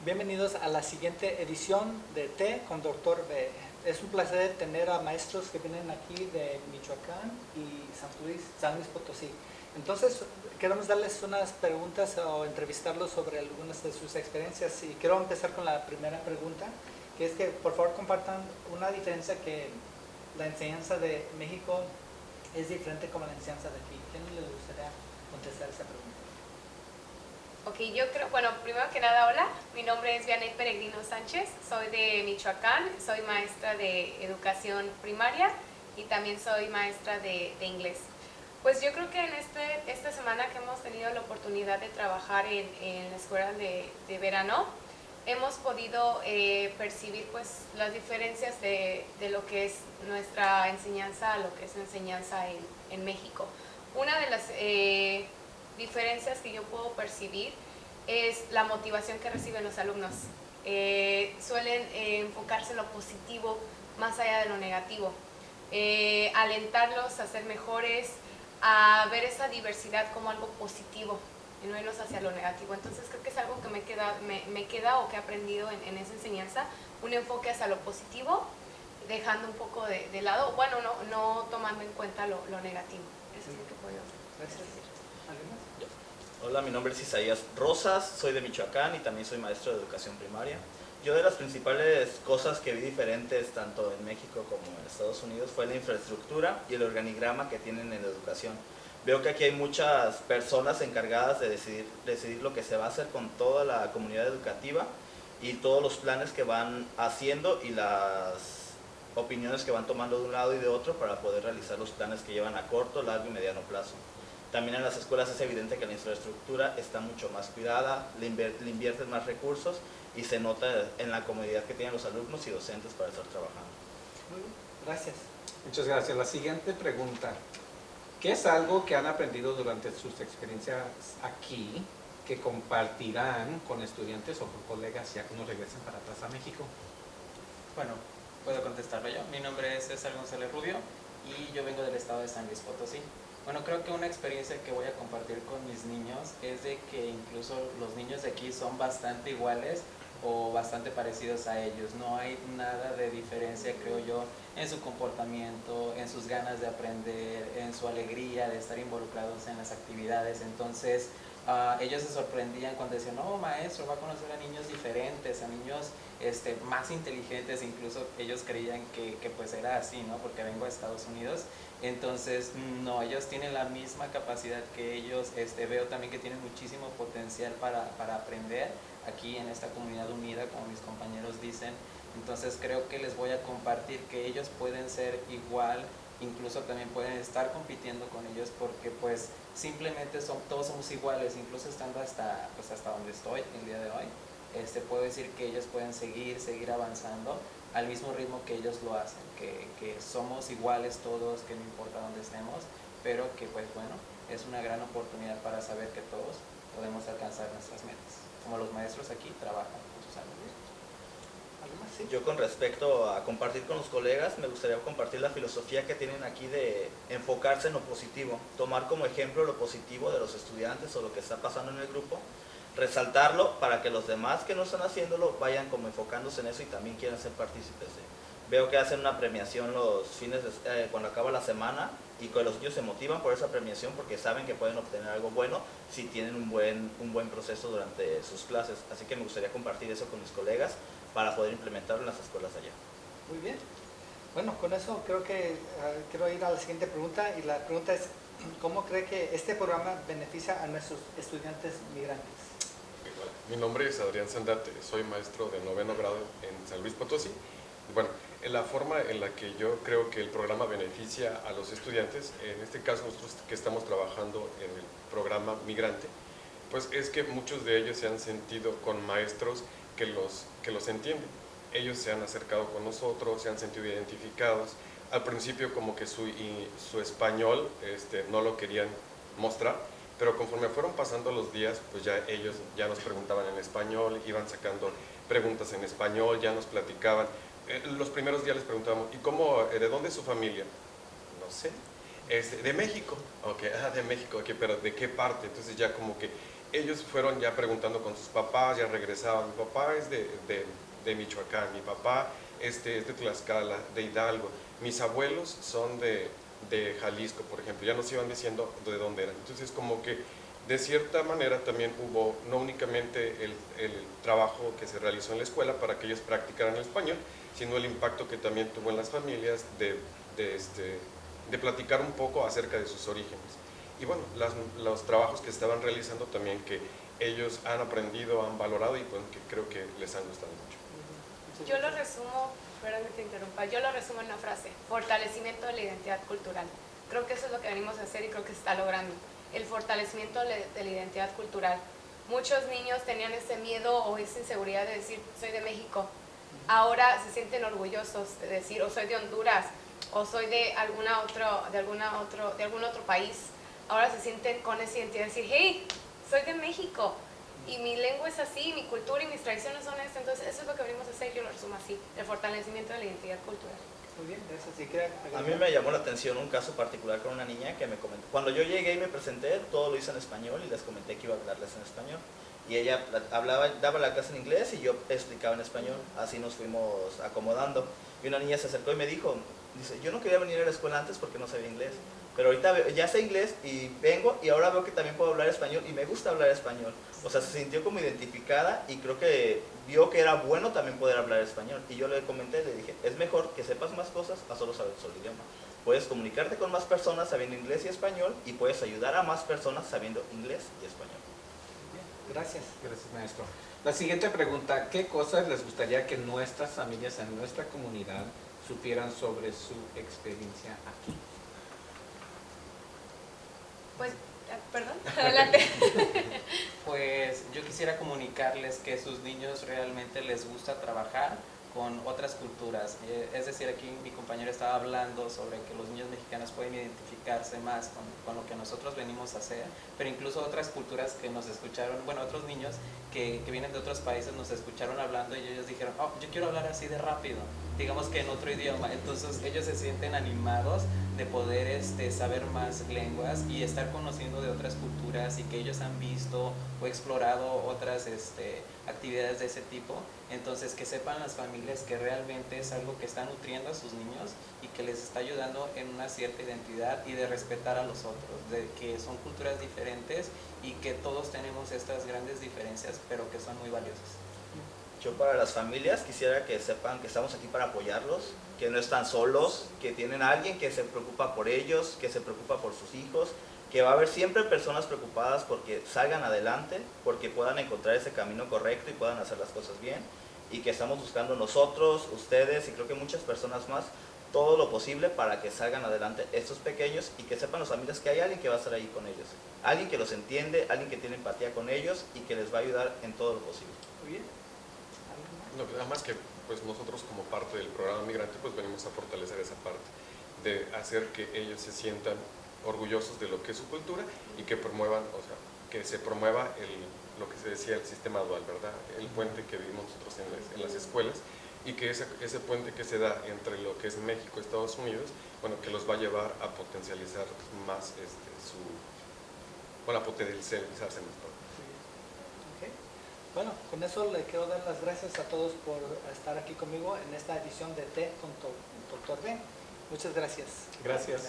Bienvenidos a la siguiente edición de Té con Dr. B. Es un placer tener a maestros que vienen aquí de Michoacán y San Luis Potosí. Entonces, queremos darles unas preguntas o entrevistarlos sobre algunas de sus experiencias. Y quiero empezar con la primera pregunta, que es que por favor compartan una diferencia que la enseñanza de México es diferente como la enseñanza de aquí. ¿Quién les gustaría contestar esa pregunta? Ok, yo creo, bueno, primero que nada, hola, mi nombre es Vianey Peregrino Sánchez, soy de Michoacán, soy maestra de educación primaria y también soy maestra de inglés. Pues yo creo que en esta semana que hemos tenido la oportunidad de trabajar en la escuela de verano, hemos podido percibir pues las diferencias de lo que es nuestra enseñanza a lo que es enseñanza en México. Una de las diferencias que yo puedo percibir es la motivación que reciben los alumnos. Suelen enfocarse en lo positivo más allá de lo negativo, alentarlos a ser mejores, a ver esa diversidad como algo positivo y no irnos hacia lo negativo. Entonces creo que es algo que me queda o que he aprendido en esa enseñanza, un enfoque hacia lo positivo, dejando un poco de lado, bueno, no tomando en cuenta lo negativo. Eso es lo que puedo decir. Hola, mi nombre es Isaías Rosas, soy de Michoacán y también soy maestro de educación primaria. Yo de las principales cosas que vi diferentes tanto en México como en Estados Unidos fue la infraestructura y el organigrama que tienen en la educación. Veo que aquí hay muchas personas encargadas de decidir lo que se va a hacer con toda la comunidad educativa y todos los planes que van haciendo y las opiniones que van tomando de un lado y de otro para poder realizar los planes que llevan a corto, largo y mediano plazo. También en las escuelas es evidente que la infraestructura está mucho más cuidada, le invierten más recursos y se nota en la comodidad que tienen los alumnos y docentes para estar trabajando. Muy bien, gracias. Muchas gracias. La siguiente pregunta. ¿Qué es algo que han aprendido durante sus experiencias aquí que compartirán con estudiantes o con colegas ya que nos regresen para atrás a México? Bueno, puedo contestarlo yo. Mi nombre es César González Rubio y yo vengo del estado de San Luis Potosí. Bueno, creo que una experiencia que voy a compartir con mis niños es de que incluso los niños de aquí son bastante iguales o bastante parecidos a ellos. No hay nada de diferencia, creo yo, en su comportamiento, en sus ganas de aprender, en su alegría de estar involucrados en las actividades. Entonces, ellos se sorprendían cuando decían, no, maestro, va a conocer a niños diferentes, a niños más inteligentes. Incluso ellos creían que pues era así, ¿no? Porque vengo a Estados Unidos. Entonces, no, ellos tienen la misma capacidad que ellos. Veo también que tienen muchísimo potencial para aprender aquí en esta comunidad unida, como mis compañeros dicen. Entonces, creo que les voy a compartir que ellos pueden ser igual, incluso también pueden estar compitiendo con ellos porque pues simplemente todos somos iguales, incluso estando hasta donde estoy el día de hoy. Puedo decir que ellos pueden seguir avanzando al mismo ritmo que ellos lo hacen, que somos iguales todos, que no importa dónde estemos, pero que pues bueno, es una gran oportunidad para saber que todos podemos alcanzar nuestras metas, como los maestros aquí trabajan con sus alumnos. Yo con respecto a compartir con los colegas, me gustaría compartir la filosofía que tienen aquí de enfocarse en lo positivo, tomar como ejemplo lo positivo de los estudiantes o lo que está pasando en el grupo, resaltarlo para que los demás que no están haciéndolo vayan como enfocándose en eso y también quieran ser partícipes. Veo que hacen una premiación los fines cuando acaba la semana y que los niños se motivan por esa premiación porque saben que pueden obtener algo bueno si tienen un buen proceso durante sus clases. Así que me gustaría compartir eso con mis colegas para poder implementarlo en las escuelas allá. Muy bien. Bueno, con eso creo que quiero ir a la siguiente pregunta y la pregunta es, ¿cómo cree que este programa beneficia a nuestros estudiantes migrantes? Mi nombre es Adrián Sandate, soy maestro de 9º grado en San Luis Potosí. Bueno, en la forma en la que yo creo que el programa beneficia a los estudiantes, en este caso nosotros que estamos trabajando en el programa migrante, pues es que muchos de ellos se han sentido con maestros que los entienden. Ellos se han acercado con nosotros, se han sentido identificados. Al principio como que su español no lo querían mostrar, pero conforme fueron pasando los días, pues ya ellos ya nos preguntaban en español, iban sacando preguntas en español, ya nos platicaban. Los primeros días les preguntábamos, ¿y de dónde es su familia? No sé. De México. Ok, de México, okay, pero ¿de qué parte? Entonces ya como que ellos fueron ya preguntando con sus papás, ya regresaban. Mi papá es de Michoacán, mi papá es de Tlaxcala, de Hidalgo. Mis abuelos son de Jalisco, por ejemplo. Ya nos iban diciendo de dónde eran. Entonces, como que de cierta manera también hubo no únicamente el trabajo que se realizó en la escuela para que ellos practicaran el español, sino el impacto que también tuvo en las familias de platicar un poco acerca de sus orígenes. Y bueno, los trabajos que estaban realizando también que ellos han aprendido, han valorado y pues que creo que les han gustado mucho. Yo lo resumo, perdón que te interrumpa, yo lo resumo en una frase: fortalecimiento de la identidad cultural. Creo que eso es lo que venimos a hacer y creo que se está logrando. El fortalecimiento de la identidad cultural. Muchos niños tenían ese miedo o esa inseguridad de decir soy de México. Ahora se sienten orgullosos de decir o soy de Honduras o soy de algún otro país. Ahora se sienten con esa identidad de decir hey, soy de México y mi lengua es así, mi cultura y mis tradiciones son estas. Entonces eso es lo que venimos a hacer, yo lo resumo así: el fortalecimiento de la identidad cultural. Muy bien, gracias. ¿Sí quiere A agregar? mí me llamó la atención un caso particular con una niña que me comentó. Cuando yo llegué y me presenté, todo lo hice en español y les comenté que iba a hablarles en español. Y ella daba la clase en inglés y yo explicaba en español. Así nos fuimos acomodando. Y una niña se acercó y me dijo, dice, yo no quería venir a la escuela antes porque no sabía inglés. Pero ahorita ya sé inglés y vengo y ahora veo que también puedo hablar español y me gusta hablar español. O sea, se sintió como identificada y creo que vio que era bueno también poder hablar español. Y yo le comenté, le dije, es mejor que sepas más cosas a solo saber un solo idioma. Puedes comunicarte con más personas sabiendo inglés y español y puedes ayudar a más personas sabiendo inglés y español. Bien, gracias. Gracias, maestro. La siguiente pregunta: ¿qué cosas les gustaría que nuestras familias en nuestra comunidad supieran sobre su experiencia aquí? Pues, perdón, adelante. Pues yo quisiera comunicarles que sus niños realmente les gusta trabajar con otras culturas. Es decir, aquí mi compañero estaba hablando sobre que los niños mexicanos pueden identificarse más con lo que nosotros venimos a hacer, pero incluso otras culturas que nos escucharon, bueno, otros niños que vienen de otros países nos escucharon hablando y ellos dijeron, oh, yo quiero hablar así de rápido, digamos que en otro idioma. Entonces ellos se sienten animados de poder saber más lenguas y estar conociendo de otras culturas y que ellos han visto o explorado otras actividades de ese tipo. Entonces que sepan las familias que realmente es algo que está nutriendo a sus niños y que les está ayudando en una cierta identidad y de respetar a los otros, de que son culturas diferentes y que todos tenemos estas grandes diferencias pero que son muy valiosas. Yo para las familias quisiera que sepan que estamos aquí para apoyarlos, que no están solos, que tienen a alguien que se preocupa por ellos, que se preocupa por sus hijos, que va a haber siempre personas preocupadas porque salgan adelante, porque puedan encontrar ese camino correcto y puedan hacer las cosas bien, y que estamos buscando nosotros, ustedes y creo que muchas personas más, todo lo posible para que salgan adelante estos pequeños y que sepan las familias que hay alguien que va a estar ahí con ellos, alguien que los entiende, alguien que tiene empatía con ellos y que les va a ayudar en todo lo posible. Muy bien. No, nada más que pues nosotros como parte del programa migrante pues venimos a fortalecer esa parte de hacer que ellos se sientan orgullosos de lo que es su cultura y que promuevan, o sea, que se promueva lo que se decía el sistema dual, ¿verdad? El puente que vivimos nosotros en las escuelas y que ese puente que se da entre lo que es México y Estados Unidos, bueno, que los va a llevar a potencializar más a potencializarse más. Bueno, con eso le quiero dar las gracias a todos por estar aquí conmigo en esta edición de Té con Dr. B. Muchas gracias. Gracias.